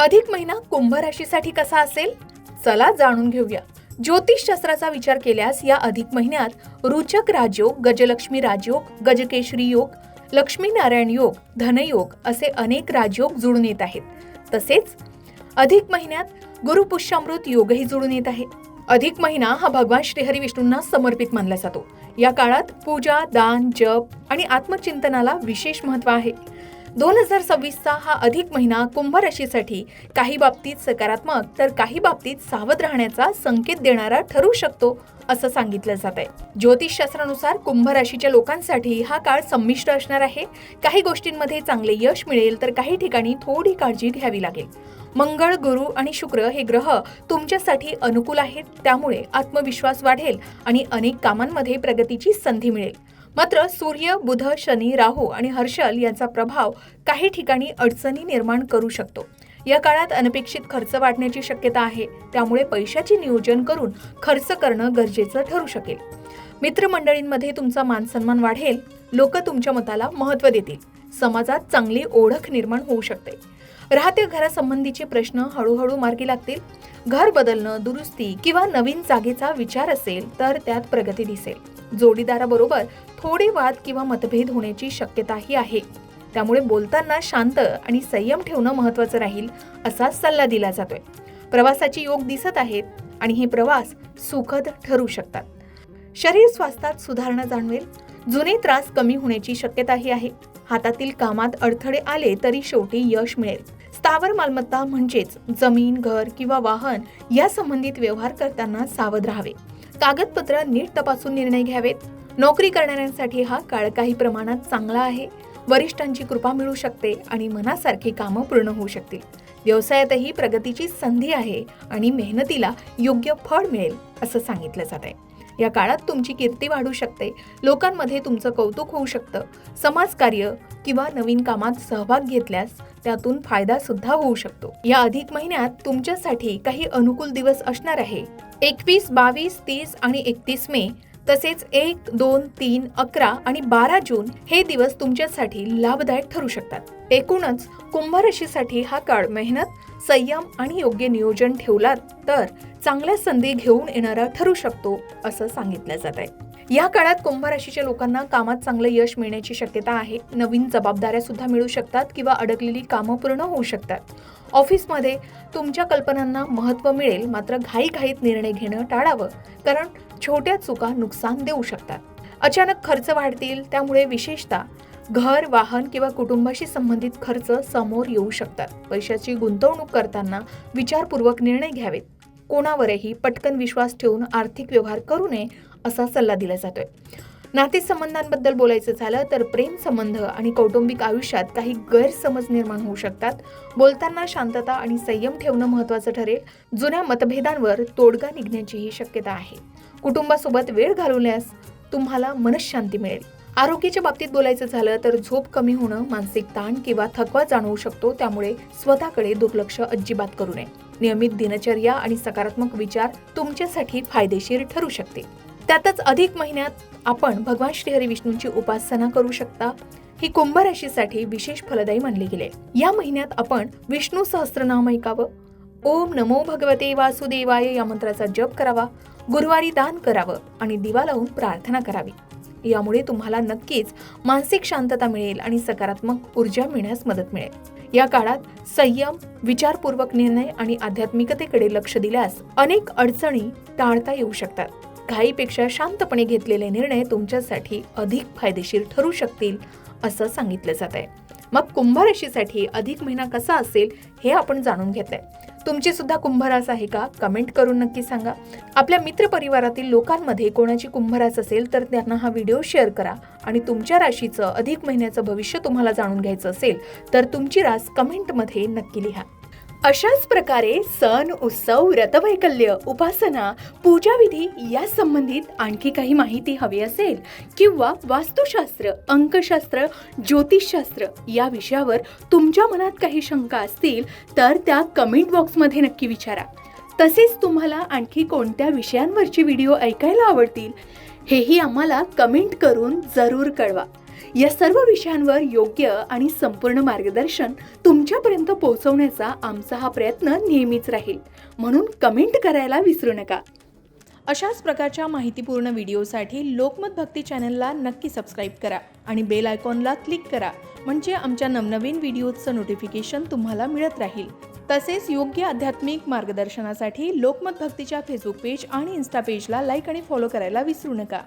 अधिक महिना कुंभ राशीसाठी कसा असेल? चला जाणून घेऊया. ज्योतिषशास्त्राचा विचार केल्यास या अधिक महिन्यात रुचक राजयोग, गजलक्ष्मी राजयोग, गजकेशरी योग, लक्ष्मीनारायण योग, धनयोग असे अनेक राजयोग जुळून येत आहेत. तसेच अधिक महिन्यात गुरुपुष्यामृत योगही जुळून येत आहे. अधिक महिना हा भगवान श्रीहरी विष्णूंना समर्पित मानला जातो. या काळात पूजा, दान, जप आणि आत्मचिंतनाला विशेष महत्त्व आहे. 2026चा हा अधिक महिना कुंभ राशीसाठी काही बाबतीत सकारात्मक तर काही बाबतीत सावध राहण्याचा संकेत देणारा ठरू शकतो असं सांगितलं जात आहे. ज्योतिषशास्त्रानुसार कुंभ राशीच्या लोकांसाठी हा काळ संमिश्र असणार आहे. काही गोष्टींमध्ये चांगले यश मिळेल तर काही ठिकाणी थोडी काळजी घ्यावी लागेल. मंगळ, गुरु आणि शुक्र हे ग्रह तुमच्यासाठी अनुकूल आहेत, त्यामुळे आत्मविश्वास वाढेल आणि अनेक कामांमध्ये प्रगतीची संधी मिळेल. मात्र सूर्य, बुध, शनी, राहू आणि हर्षल यांचा प्रभाव काही ठिकाणी अडचणी निर्माण करू शकतो. या काळात अनपेक्षित खर्च वाढण्याची शक्यता आहे, त्यामुळे पैशाचे नियोजन करून खर्च करणं गरजेचं ठरू शकेल. मित्रमंडळींमध्ये तुमचा मानसन्मान वाढेल, लोक तुमच्या मताला महत्त्व देतील. समाजात चांगली ओळख निर्माण होऊ शकते. राहत्या घरासंबंधीचे प्रश्न हळूहळू मार्गी लागतील. घर बदलणं, दुरुस्ती किंवा नवीन जागेचा विचार असेल तर त्यात प्रगती दिसेल. जोडीदाराबरोबर थोडे वाद किंवा मतभेद होण्याची शक्यताही आहे, त्यामुळे बोलताना शांत आणि संयम ठेवणं महत्त्वाचं राहील असा सल्ला दिला जातोय. प्रवासाचे योग दिसत आहेत आणि हे प्रवास सुखद ठरू शकतात. शरीर स्वास्थ्यात सुधारणा जाणवेल. जुने त्रास कमी होण्याची शक्यताही आहे. हातातील कामात अडथळे आले तरी शेवटी यश मिळेल. स्थावर मालमत्ता म्हणजेच जमीन, घर किंवा वाहन या संबंधित व्यवहार करताना सावध राहावे. कागदपत्र नीट तपासून निर्णय घ्यावेत. नोकरी करणाऱ्यांसाठी हा काळ काही प्रमाणात चांगला आहे. वरिष्ठांची कृपा मिळू शकते आणि मनासारखी कामं पूर्ण होऊ शकतील. व्यवसायातही प्रगतीची संधी आहे आणि मेहनतीला योग्य फळ मिळेल असं सांगितलं जात आहे. या काळात तुमची कीर्ती वाढू शकते. लोकांमध्ये तुमचं कौतुक होऊ शकतं. समाजकार्य किंवा नवीन कामात सहभाग घेतल्यास त्यातून फायदा सुद्धा होऊ शकतो. या अधिक महिन्यात तुमच्यासाठी काही अनुकूल दिवस असणार आहे. 21, 22, 30 आणि 31 मे तसेच 1, 2, 3, 11 आणि 12 जून हे दिवस तुमच्यासाठी लाभदायक ठरू शकतात. एकूणच कुंभ राशीसाठी हा काळ मेहनत, संयम आणि योग्य नियोजन ठेवलात तर चांगल्या संधी घेऊन येणारा ठरू शकतो असं सांगितलं जात आहे. या काळात कुंभ राशीच्या लोकांना कामात चांगलं यश मिळण्याची शक्यता आहे. नवीन जबाबदाऱ्या सुद्धा मिळू शकतात किंवा अडकलेली कामं पूर्ण होऊ शकतात. ऑफिसमध्ये तुमच्या कल्पनांना महत्त्व मिळेल, मात्र घाईघाईत निर्णय घेणं टाळावं, कारण छोट्या चुका नुकसान देऊ शकतात. अचानक खर्च वाढतील, त्यामुळे विशेषतः घर, वाहन किंवा कुटुंबाशी संबंधित खर्च समोर येऊ शकतात. पैशाची गुंतवणूक करताना विचारपूर्वक निर्णय घ्यावेत. कोणावरही पटकन विश्वास ठेवून आर्थिक व्यवहार करू नये असा सल्ला दिला जातोय. नातेसंबंधांबद्दल बोलायचं झालं तर प्रेम संबंध आणि कौटुंबिक आयुष्यात काही गैरसमज निर्माण होऊ शकतात. बोलताना शांतता आणि संयम ठेवणं महत्त्वाचं ठरेल. जुन्या मतभेदांवर तोडगा निघण्याचीही शक्यता आहे. कुटुंबासोबत वेळ घालवल्यास तुम्हाला मनःशांती मिळेल. आरोग्याच्या बाबतीत बोलायचं झालं तर झोप कमी होणं, मानसिक ताण किंवा थकवा जाणवू शकतो, त्यामुळे स्वतःकडे दुर्लक्ष अजिबात करू नये. नियमित दिनचर्या आणि सकारात्मक विचार तुमच्यासाठी फायदेशीर ठरू शकते. त्यातच अधिक महिन्यात आपण भगवान श्रीहरी विष्णूंची उपासना करू शकता. ही कुंभ राशीसाठी विशेष फलदायी मानली गेली. या महिन्यात आपण विष्णू सहस्त्रनाम ऐकावं. ओम नमो भगवते वासुदेवाय या मंत्राचा जप करावा. गुरुवारी दान करावं आणि दिवा लावून प्रार्थना करावी. यामुळे तुम्हाला नक्कीच मानसिक शांतता मिळेल आणि सकारात्मक ऊर्जा मिळण्यास मदत मिळेल. या काळात संयम, विचारपूर्वक निर्णय आणि आध्यात्मिकतेकडे लक्ष दिल्यास अनेक अडचणी टाळता येऊ शकतात. घाईपेक्षा शांतपणे घेतलेले निर्णय तुमच्यासाठी अधिक फायदेशीर ठरू शकतील असं सांगितलं जात आहे. मग कुंभ राशीसाठी अधिक महिना कसा असेल हे आपण जाणून घेतलंय. तुमची सुद्धा कुंभ रास आहे का? कमेंट करून नक्की सांगा. आपल्या मित्रपरिवारातील लोकांमध्ये कोणाची कुंभ रास असेल तर त्यांना हा व्हिडिओ शेअर करा. आणि तुमच्या राशीचं अधिक महिन्याचं भविष्य तुम्हाला जाणून घ्यायचं असेल तर तुमची रास कमेंटमध्ये नक्की लिहा. अशाच प्रकारे सण, उत्सव, व्रतवैकल्य, उपासना, पूजाविधी या संबंधित आणखी काही माहिती हवी असेल किंवा वास्तुशास्त्र, अंकशास्त्र, ज्योतिषशास्त्र या विषयावर तुमच्या मनात काही शंका असतील तर त्या कमेंट बॉक्समध्ये नक्की विचारा. तसेच तुम्हाला आणखी कोणत्या विषयांवरचे व्हिडिओ ऐकायला आवडतील हेही आम्हाला कमेंट करून जरूर कळवा. या सर्व विषयांवर योग्य आणि संपूर्ण मार्गदर्शन तुमच्यापर्यंत पोहोचवण्याचा आमचा हा प्रयत्न नेहमीच राहील, म्हणून कमेंट करायला विसरू नका. अशाच प्रकारच्या माहितीपूर्ण व्हिडिओसाठी लोकमत भक्ती चॅनलला नक्की सबस्क्राईब करा आणि बेल आयकॉनला क्लिक करा, म्हणजे आमच्या नवनवीन व्हिडिओचं नोटिफिकेशन तुम्हाला मिळत राहील. तसेच योग्य आध्यात्मिक मार्गदर्शनासाठी लोकमत भक्तीच्या फेसबुक पेज आणि इन्स्टा पेजला लाईक आणि फॉलो करायला विसरू नका.